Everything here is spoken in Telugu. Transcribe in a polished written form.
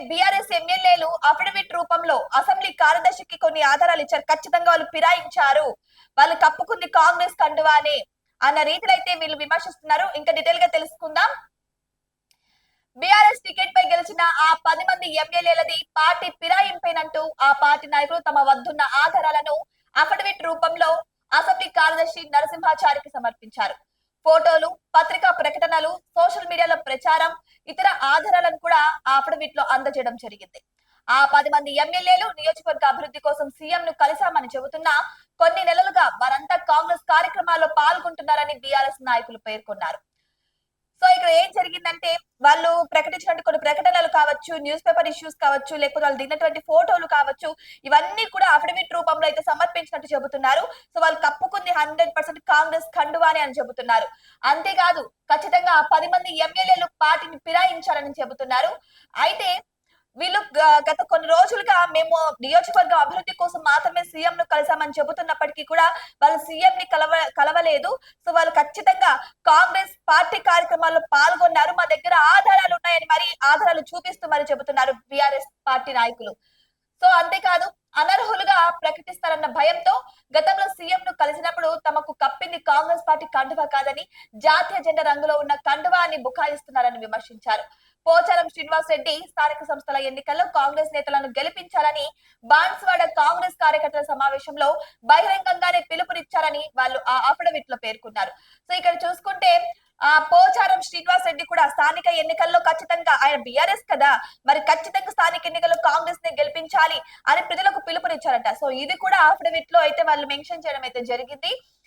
బీఆర్ఎస్ ఎమ్మెల్యేలు అఫిడవిట్ రూపంలో అసెంబ్లీ కార్యదర్శికి కొన్ని ఆధారాలు ఇచ్చారు. ఖచ్చితంగా వాళ్ళు ఫిరాయించారు, వాళ్ళు కప్పుకుంది కాంగ్రెస్ కండువానే అన్న రీతిలో అయితే వీళ్ళు విమర్శిస్తున్నారు. ఇంకా డీటెయిల్ గా తెలుసుకుందాం. బీఆర్ఎస్ టికెట్ పై గెలిచిన ఆ 10 మంది ఎమ్మెల్యేలది పార్టీ ఫిరాయింపేనంటూ ఆ పార్టీ నాయకులు తమ వద్దున్న ఆధారాలను అఫిడవిట్ రూపంలో అసెంబ్లీ కార్యదర్శి నరసింహాచారికి సమర్పించారు. ఫోటోలు, పత్రికా ప్రకటనలు, సోషల్ మీడియాలో ప్రచారం, ఇతర ఆధారాలను కూడా ఆ అఫిడవిట్ లో అందజేయడం జరిగింది. ఆ 10 మంది ఎమ్మెల్యేలు నియోజకవర్గ అభివృద్ధి కోసం సీఎం ను కలిశామని చెబుతున్నా కొన్ని నెలలుగా వారంతా కాంగ్రెస్ కార్యక్రమాల్లో పాల్గొంటున్నారని బీఆర్ఎస్ నాయకులు పేర్కొన్నారు. సో ఇక్కడ ఏం జరిగిందంటే వాళ్ళు ప్రకటించినట్టు కొన్ని ప్రకటనలు కావచ్చు, న్యూస్ పేపర్ ఇష్యూస్ కావచ్చు, లేకపోతే వాళ్ళు దిగినటువంటి ఫోటోలు కావచ్చు, ఇవన్నీ కూడా అఫిడవిట్ రూపంలో అయితే సమర్పించినట్టు చెబుతున్నారు. సో వాళ్ళు కప్పుకుంది 100% కాంగ్రెస్ కండువానే అని చెబుతున్నారు. అంతేకాదు ఖచ్చితంగా ఆ 10 మంది ఎమ్మెల్యేలు పార్టీని ఫిరాయించారని చెబుతున్నారు. అయితే వీళ్ళు గత కొన్ని రోజులుగా మేము నియోజకవర్గం అభివృద్ధి కోసం మాత్రమే సీఎం ను కలిసామని చెబుతున్నప్పటికీ కూడా వాళ్ళు సీఎం ని కలవలేదు. సో వాళ్ళు ఖచ్చితంగా కాంగ్రెస్ పార్టీ కార్యక్రమాల్లో పాల్గొన్నారు, మా దగ్గర ఆధారాలు ఉన్నాయని మరి ఆధారాలు చూపిస్తూ మరి చెబుతున్నారు బీఆర్ఎస్ పార్టీ నాయకులు. సో అంతేకాదు అనర్హులుగా ప్రకటిస్తారన్న భయంతో గతంలో సీఎం ను కలిసినప్పుడు తమకు కప్పింది కాంగ్రెస్ పార్టీ కండువా కాదని జాతీయ జెండా రంగులో ఉన్న కండువాని బుకాయిస్తున్నారని విమర్శించారు. పోచారం శ్రీనివాస్ రెడ్డి స్థానిక సంస్థల ఎన్నికల్లో కాంగ్రెస్ నేతలను గెలిపించాలని బాన్స్వాడ కాంగ్రెస్ కార్యకర్తల సమావేశంలో బహిరంగంగానే పిలుపునిచ్చారని వాళ్ళు ఆ అఫిడవిట్ లో పేర్కొన్నారు. సో ఇక్కడ చూసుకుంటే పోచారం శ్రీనివాస్ రెడ్డి కూడా స్థానిక ఎన్నికల్లో ఖచ్చితంగా ఆయన బీఆర్ఎస్ కదా, మరి ఖచ్చితంగా స్థానిక ఎన్నికల్లో కాంగ్రెస్ ని గెలిపించాలి అని ప్రజలకు పిలుపునిచ్చారట. సో ఇది కూడా అఫిడవిట్ లో అయితే వాళ్ళు మెన్షన్ చేయడం అయితే జరిగింది.